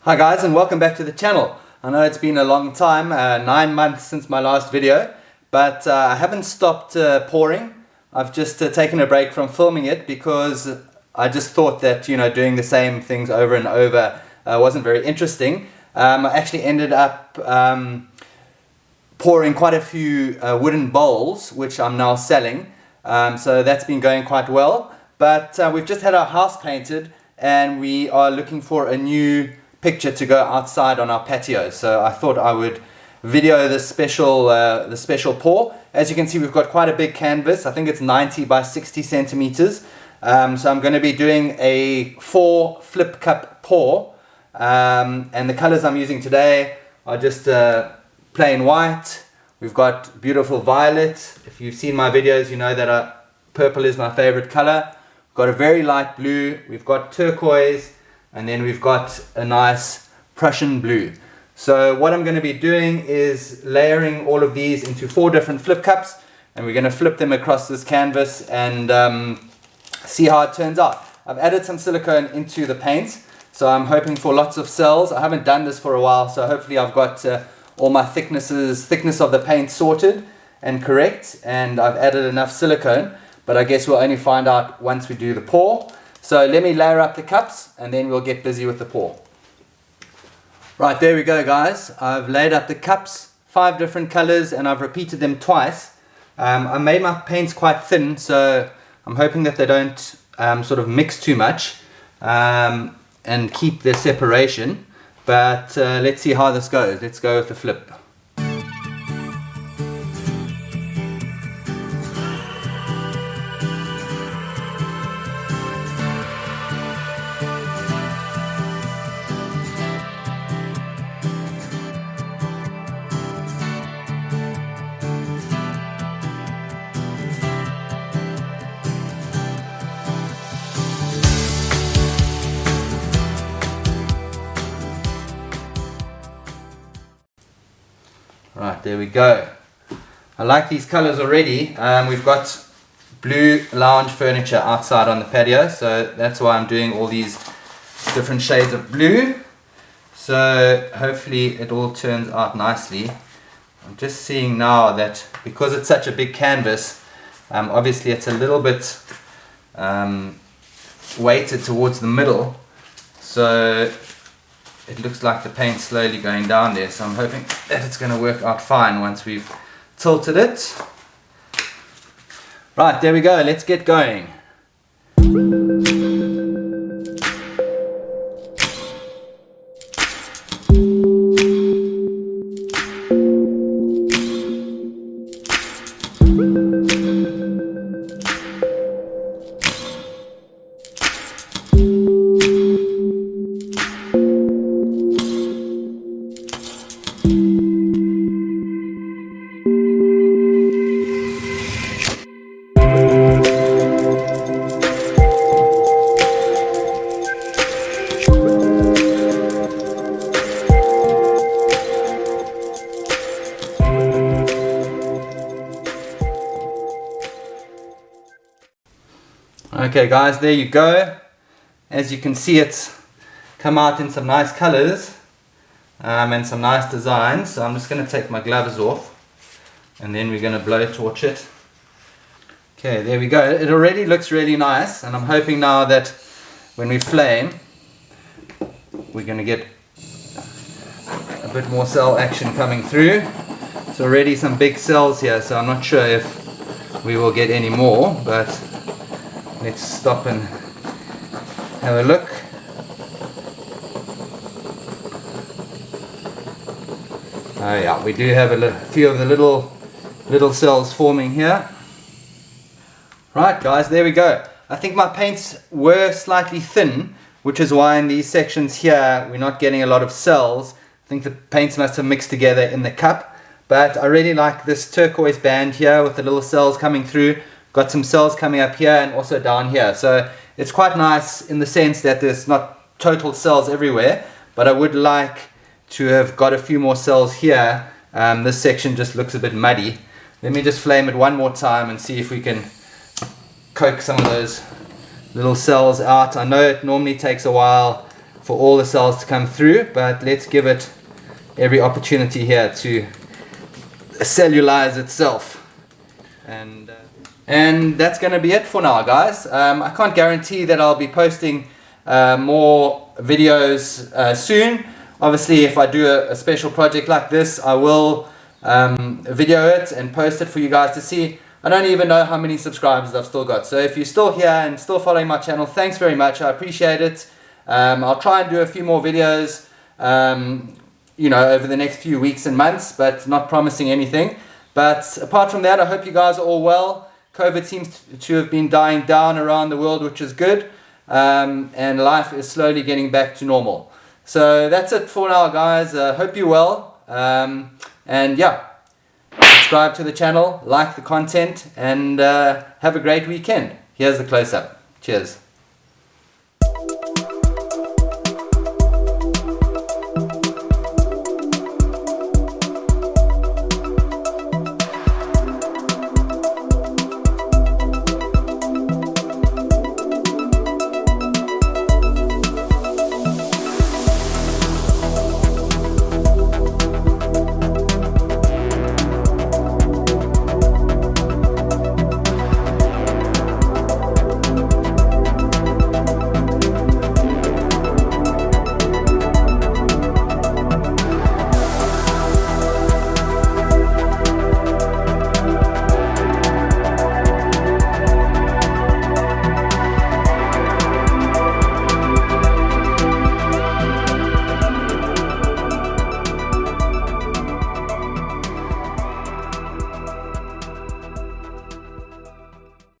Hi guys, and welcome back to the channel. I know it's been a long time, 9 months since my last video, but I haven't stopped pouring. I've just taken a break from filming it because I just thought that, doing the same things over and over wasn't very interesting. I actually ended up pouring quite a few wooden bowls, which I'm now selling. So that's been going quite well. But we've just had our house painted and we are looking for a new picture to go outside on our patio. So I thought I would video the special pour. As you can see, we've got quite a big canvas. I think it's 90 by 60 centimeters. So I'm going to be doing a 4 flip cup pour. And the colors I'm using today are just plain white. We've got beautiful violet. If you've seen my videos, you know that purple is my favorite color. We've got a very light blue. We've got turquoise. And then we've got a nice Prussian blue. So what I'm going to be doing is layering all of these into 4 different flip cups, and we're going to flip them across this canvas and see how it turns out. I've added some silicone into the paint, so I'm hoping for lots of cells. I haven't done this for a while, so hopefully I've got all my thickness of the paint sorted and correct, and I've added enough silicone, but I guess we'll only find out once we do the pour. So let me layer up the cups and then we'll get busy with the pour. Right, there we go guys. I've laid up the cups, 5 different colors, and I've repeated them twice. I made my paints quite thin, so I'm hoping that they don't sort of mix too much and keep their separation. But let's see how this goes. Let's go with the flip. Right, there we go. I like these colors already. We've got blue lounge furniture outside on the patio, so that's why I'm doing all these different shades of blue. So hopefully it all turns out nicely. I'm just seeing now that because it's such a big canvas, obviously it's a little bit weighted towards the middle, so it looks like the paint's slowly going down there, so I'm hoping that it's going to work out fine once we've tilted it. Right, there we go, let's get going. Okay guys, there you go. As you can see, it's come out in some nice colors and some nice designs. So I'm just going to take my gloves off and then we're going to blowtorch it. Okay, there we go. It already looks really nice, and I'm hoping now that when we flame we're going to get a bit more cell action coming through. It's already some big cells here, so I'm not sure if we will get any more, but let's stop and have a look. Oh yeah, we do have a few of the little cells forming here. Right guys, there we go. I think my paints were slightly thin, which is why in these sections here we're not getting a lot of cells. I think the paints must have mixed together in the cup, but I really like this turquoise band here with the little cells coming through. Got some cells coming up here and also down here, so it's quite nice in the sense that there's not total cells everywhere, but I would like to have got a few more cells here. This section just looks a bit muddy. Let me just flame it one more time and see if we can coax some of those little cells out. I know it normally takes a while for all the cells to come through, but let's give it every opportunity here to cellulize itself. And that's going to be it for now, guys. I can't guarantee that I'll be posting more videos soon. Obviously, if I do a special project like this, I will video it and post it for you guys to see. I don't even know how many subscribers I've still got. So if you're still here and still following my channel, thanks very much. I appreciate it. I'll try and do a few more videos, you know, over the next few weeks and months, but not promising anything. But apart from that, I hope you guys are all well. COVID seems to have been dying down around the world, which is good. And life is slowly getting back to normal. So that's it for now, guys. Hope you're well. And yeah, subscribe to the channel, like the content, and have a great weekend. Here's the close-up. Cheers.